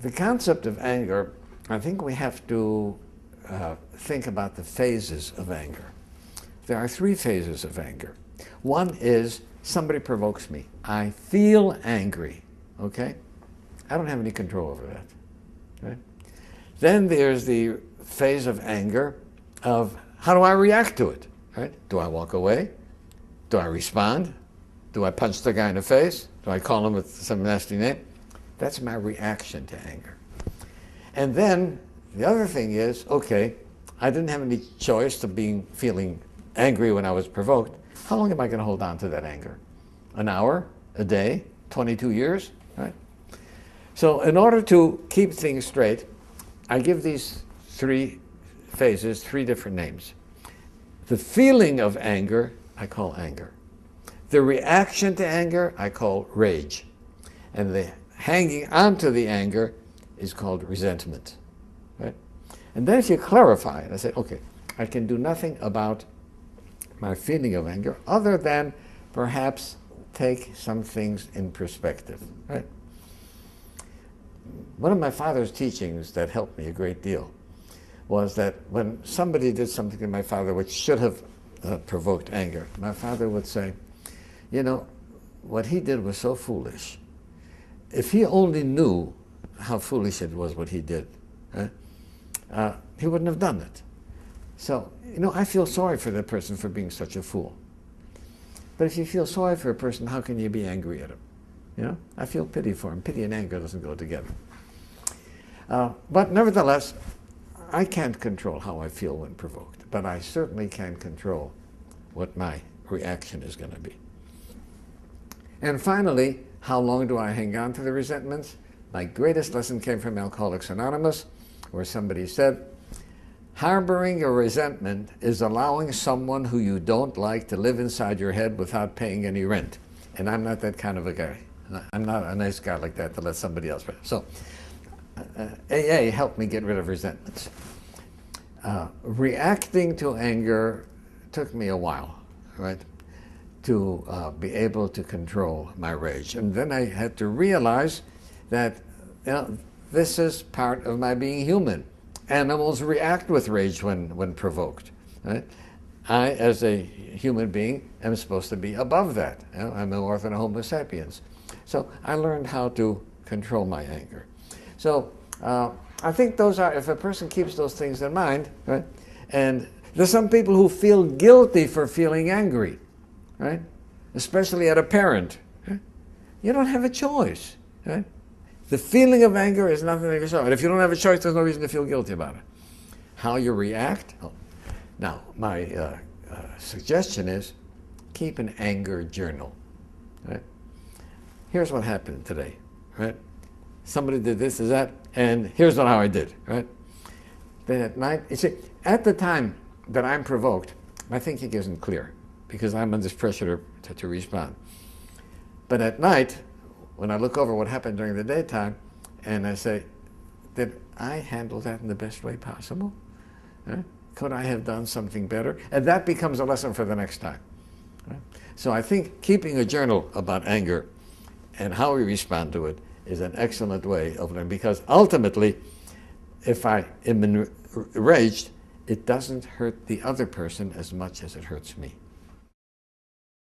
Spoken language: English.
the concept of anger, I think we have to think about the phases of anger. There are three phases of anger. One is somebody provokes me. I feel angry, okay? I don't have any control over that, right? Then there's the phase of anger of how do I react to it, right? Do I walk away? Do I respond? Do I punch the guy in the face? Do I call him with some nasty name? That's my reaction to anger. And then the other thing is, okay, I didn't have any choice to feeling angry when I was provoked. How long am I going to hold on to that anger? An hour? A day? 22 years? Right? So in order to keep things straight, I give these three phases three different names. The feeling of anger, I call anger. The reaction to anger, I call rage. And the hanging onto the anger is called resentment. Right? And then if you clarify it, I say, okay, I can do nothing about my feeling of anger other than perhaps take some things in perspective. Right? One of my father's teachings that helped me a great deal was that when somebody did something to my father which should have provoked anger, my father would say, you know, what he did was so foolish. If he only knew how foolish it was what he did, right, he wouldn't have done it. So, you know, I feel sorry for that person for being such a fool. But if you feel sorry for a person, how can you be angry at him? You know, I feel pity for him. Pity and anger doesn't go together. But nevertheless, I can't control how I feel when provoked, but I certainly can control what my reaction is going to be. And finally, how long do I hang on to the resentments? My greatest lesson came from Alcoholics Anonymous, where somebody said, harboring a resentment is allowing someone who you don't like to live inside your head without paying any rent. And I'm not that kind of a guy. I'm not a nice guy like that to let somebody else rent. So AA helped me get rid of resentments. Reacting to anger took me a while, right, to be able to control my rage. And then I had to realize that, you know, this is part of my being human. Animals react with rage when provoked, right? I, as a human being, am supposed to be above that. You know, I'm more than a Homo sapiens. So I learned how to control my anger. So I think those are, if a person keeps those things in mind, right? And there's some people who feel guilty for feeling angry, right? Especially at a parent. Right? You don't have a choice, right? The feeling of anger is nothing of yourself. And if you don't have a choice, there's no reason to feel guilty about it. How you react? Oh. Now, my suggestion is keep an anger journal. Right? Here's what happened today. Right? Somebody did this, is that, and here's how I did. Right? Then at night, you see, at the time that I'm provoked, my thinking isn't clear because I'm under pressure to respond. But at night, when I look over what happened during the daytime, and I say, did I handle that in the best way possible? Right? Could I have done something better? And that becomes a lesson for the next time. Right? So I think keeping a journal about anger and how we respond to it is an excellent way of learning, because ultimately, if I am enraged, it doesn't hurt the other person as much as it hurts me.